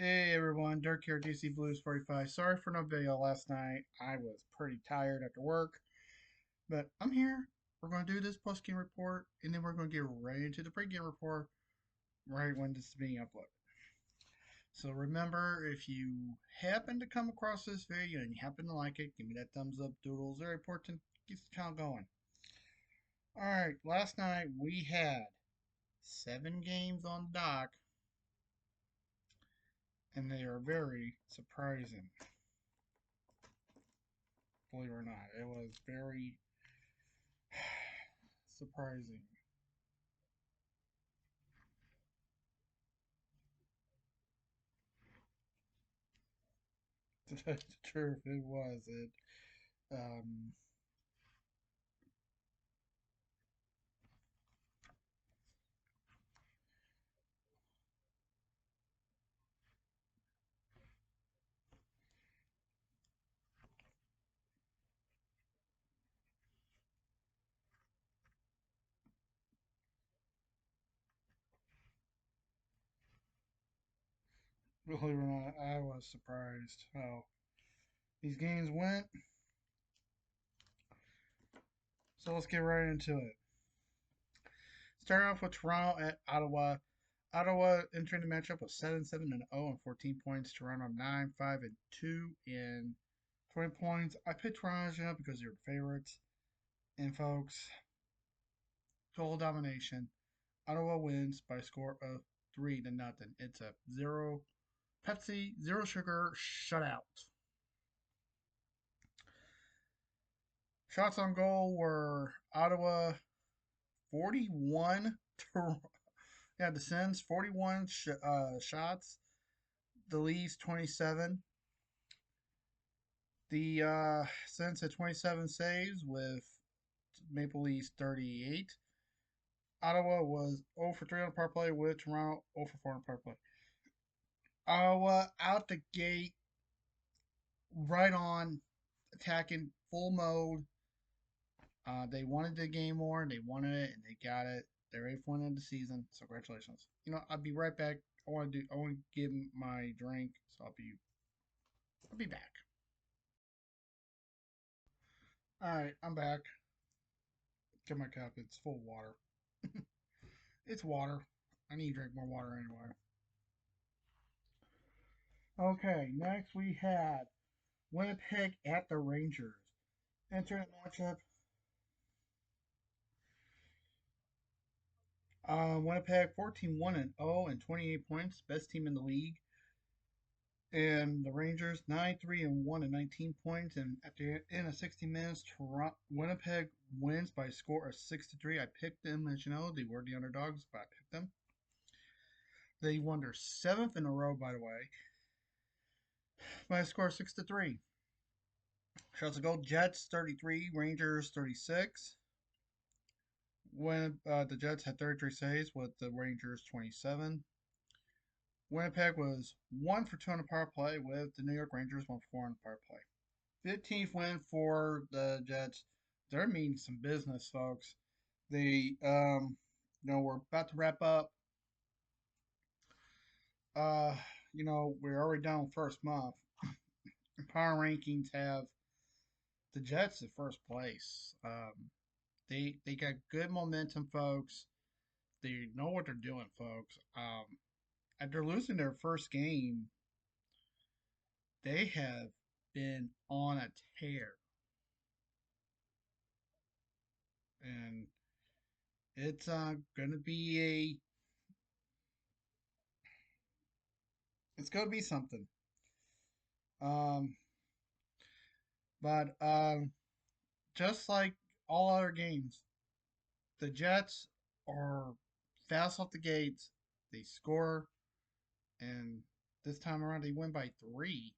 Hey everyone, Dirk here, DC Blues 45. Sorry for no video last night. I was pretty tired after work, but I'm here. We're going to do this post-game report, and then we're going to get right into the pre-game report right when this is being uploaded. So remember, if you happen to come across this video and you happen to like it, give me that thumbs up, doodles. Very important. Keeps the channel going. Alright, last night we had 7 games on the dock, and they are very surprising. Believe it or not, it was very surprising. To tell you the truth, it was it. Um, Believe it or not, I was surprised how these games went. So let's get right into it. Starting off with Toronto at Ottawa. Ottawa entering the matchup with 7-7 and 0 and 14 points. Toronto 9-5 and 2 and 20 points. I picked Toronto because they're the favorites. And folks, total domination. Ottawa wins by a score of 3-0. It's a zero Pepsi, zero sugar shutout. Shots on goal were Ottawa 41. Yeah, the Sens 41 shots. The Leafs 27. The Sens had 27 saves with Maple Leafs 38. Ottawa was 0 for 3 on the power play with Toronto 0 for 4 on the power play. Ottawa out the gate, right on, attacking full mode. They wanted the game more, they wanted it, and they got it. They're 8th win of the season, so congratulations. I'll be right back. I want to get my drink, so I'll be back. All right, I'm back. Get my cup. It's full of water. It's water. I need to drink more water anyway. Okay, next we had Winnipeg at the Rangers. Entering the matchup, Winnipeg 14-1 and 0 and 28 points, best team in the league. And the Rangers 9-3 and 1 and 19 points. And at the end of 60 minutes, Winnipeg wins by a score of 6-3. I picked them, as you know, they were the underdogs, but I picked them. They won their 7th in a row, by the way, by a score of 6-3. Shots of goal: Jets 33, Rangers 36. When the Jets had 33 saves, with the Rangers 27. Winnipeg was 1 for 2 on the power play, with the New York Rangers 1 for 4 on the power play. 15th win for the Jets. They're meeting some business, folks. They, we're about to wrap up. Uh, we're already down first month. Power rankings have the Jets at first place. They got good momentum, folks. They know what they're doing, folks. After losing their first game, they have been on a tear, and it's gonna be it's gonna be something. Um, but just like all other games, the Jets are fast off the gates. They score, and this time around they win by 3.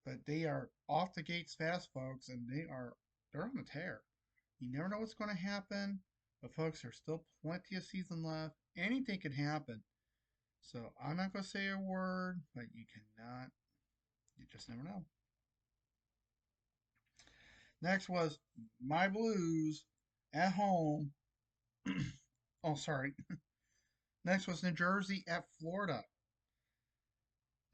But they are off the gates fast, folks, and they're on a tear. You never know what's going to happen, but folks, there's still plenty of season left. Anything can happen. So I'm not going to say a word, but you just never know. Next was my Blues at home. Oh, sorry. Next was New Jersey at Florida.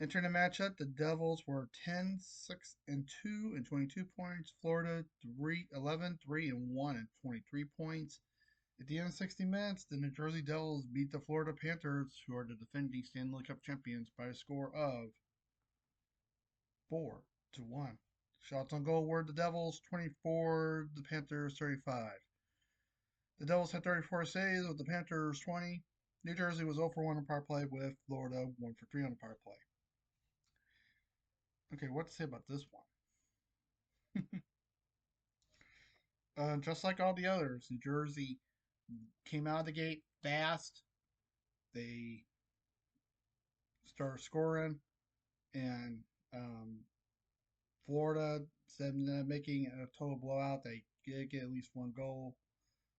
Entering the matchup, the Devils were 10, 6, and 2 and 22 points. Florida 11, 3, and 1 and 23 points. At the end of 60 minutes, the New Jersey Devils beat the Florida Panthers, who are the defending Stanley Cup champions, by a score of 4-1. Shots on goal were the Devils 24, the Panthers 35. The Devils had 34 saves with the Panthers 20. New Jersey was 0 for 1 on power play with Florida 1 for 3 on the power play. Okay, what to say about this one? Just like all the others, New Jersey came out of the gate fast. They started scoring, and Florida, instead of making a total blowout, they did get at least one goal.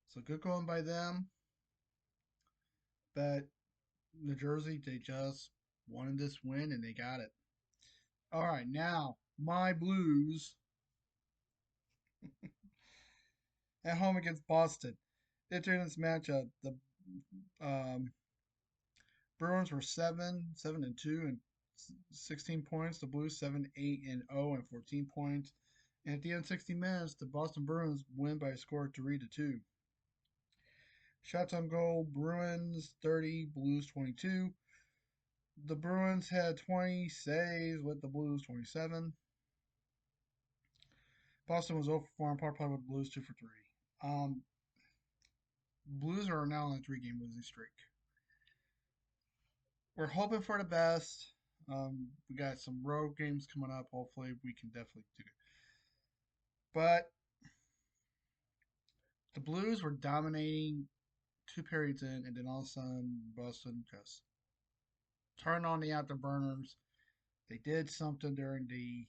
So good going by them. But New Jersey, they just wanted this win and they got it. All right, now my Blues at home against Boston. Entering this matchup, the um, Bruins were 7, 7 and 2 and 16 points. The Blues 7, 8 and 0 and 14 points. And at the end of 60 minutes, the Boston Bruins win by a score of 3-2. Shots on goal: Bruins 30, Blues 22. The Bruins had 20 saves with the Blues 27. Boston was 0 for 4 on power play with the Blues 2 for 3. Um, Blues are now on a 3-game losing streak. We're hoping for the best. We got some road games coming up. Hopefully, we can definitely do it. But the Blues were dominating 2 periods in, and then all of a sudden, Boston just turned on the afterburners. They did something during the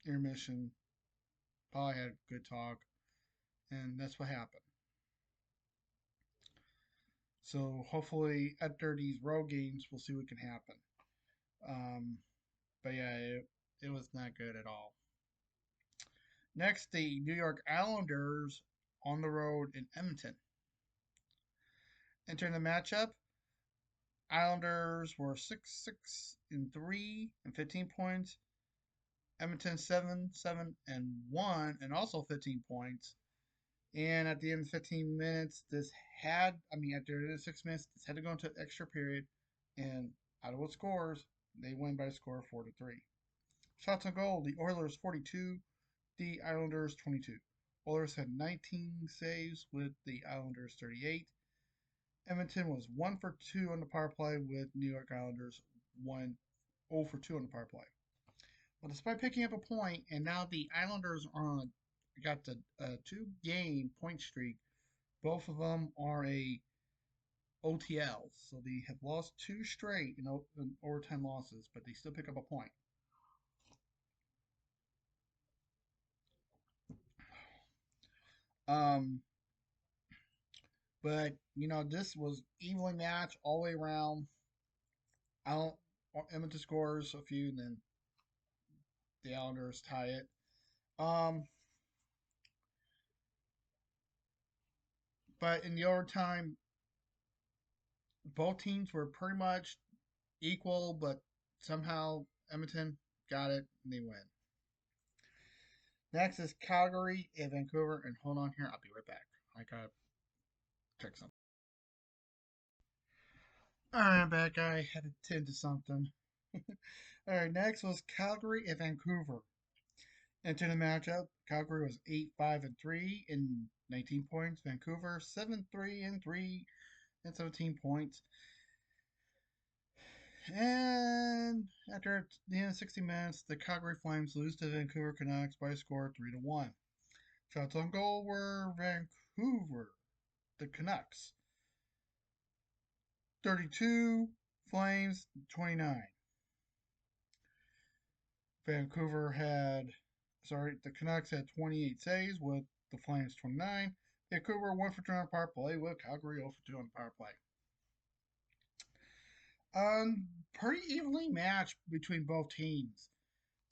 intermission. Probably had good talk, and that's what happened. So hopefully, after these road games, we'll see what can happen. Um, but yeah, it was not good at all. Next, the New York Islanders on the road in Edmonton. Entering the matchup, Islanders were 6, 6 and 3 and 15 points. Edmonton 7, 7 and 1 and also 15 points. And at the end of 15 minutes, after the 6 minutes, this had to go into an extra period. And Ottawa scores. They win by a score of 4-3. Shots on goal: the Oilers 42, the Islanders 22. Oilers had 19 saves with the Islanders 38. Edmonton was 1 for 2 on the power play with New York Islanders 0 for 2 on the power play. Well, despite picking up a point, and now the Islanders got the 2-game point streak. Both of them are a OTLs, so they have lost 2 straight in overtime losses, but they still pick up a point. Um, but this was evenly matched all the way around. I don't. Edmonton scores a few, and then the Islanders tie it. Um, but in the overtime, both teams were pretty much equal, but somehow Edmonton got it and they win. Next is Calgary and Vancouver. And hold on here, I'll be right back. I gotta check something. All right, I'm back. I had to tend to something. All right, next was Calgary and Vancouver. Into the matchup, Calgary was 8, 5 and 3 in 19 points. Vancouver 7, 3 and 3 and 17 points. And after the end of 60 minutes, the Calgary Flames lose to the Vancouver Canucks by a score of 3-1. Shots on goal were Vancouver, the Canucks 32, Flames 29. The Canucks had 28 saves with the Flames 29. Vancouver 1 for 2 on the power play with Calgary 0 for 2 on the power play. Pretty evenly matched between both teams.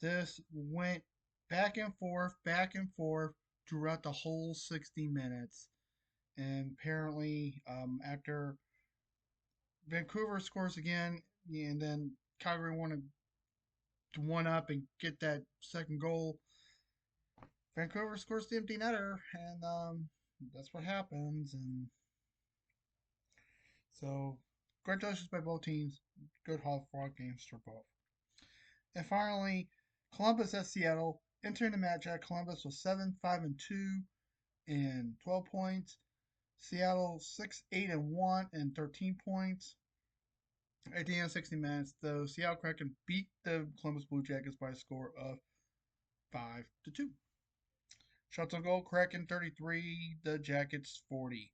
This went back and forth throughout the whole 60 minutes. And apparently, after Vancouver scores again, and then Calgary wanted to one up and get that second goal. Vancouver scores the empty netter, and that's what happens. And so, congratulations by both teams. Good Hall Frog games for both. And finally, Columbus at Seattle. Entering the match at Columbus was 7-5-2 and 12 points. Seattle 6-8-1 and 13 points. At the end of 60 minutes, the Seattle Kraken beat the Columbus Blue Jackets by a score of 5-2. Shots on goal, Kraken 33, the Jackets 40.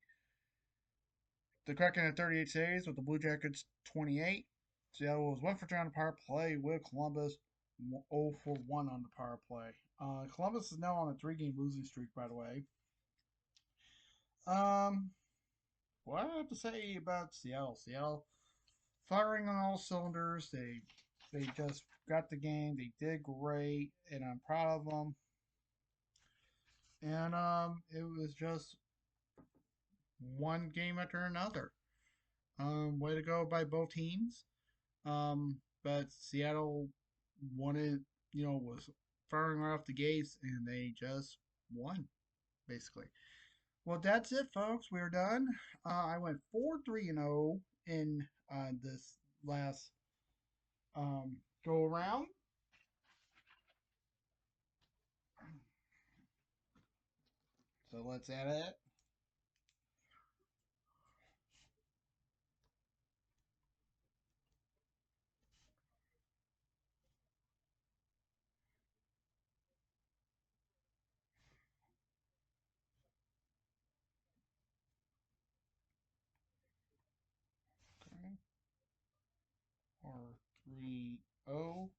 The Kraken had 38 saves with the Blue Jackets 28. Seattle was 1 for 3 on the power play with Columbus 0 for 1 on the power play. Columbus is now on a 3-game losing streak, by the way. Um, what I have to say about Seattle? Seattle firing on all cylinders. They just got the game. They did great, and I'm proud of them. And it was just one game after another. Way to go by both teams. But Seattle wanted, was firing right off the gates, and they just won basically. Well, that's it, folks. We're done. I went 4-3-0 in this last go around. So let's add it. Okay. 4-3-0.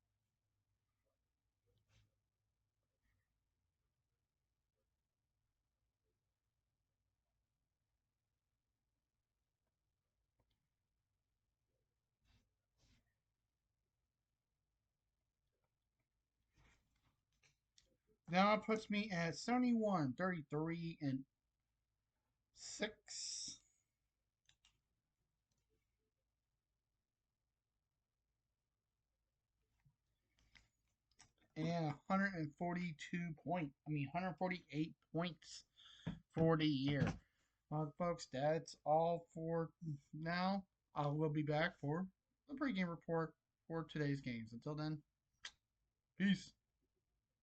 Now it puts me at 71, 33, and 6. And 148 points for the year. Folks, that's all for now. I will be back for the pregame report for today's games. Until then, peace.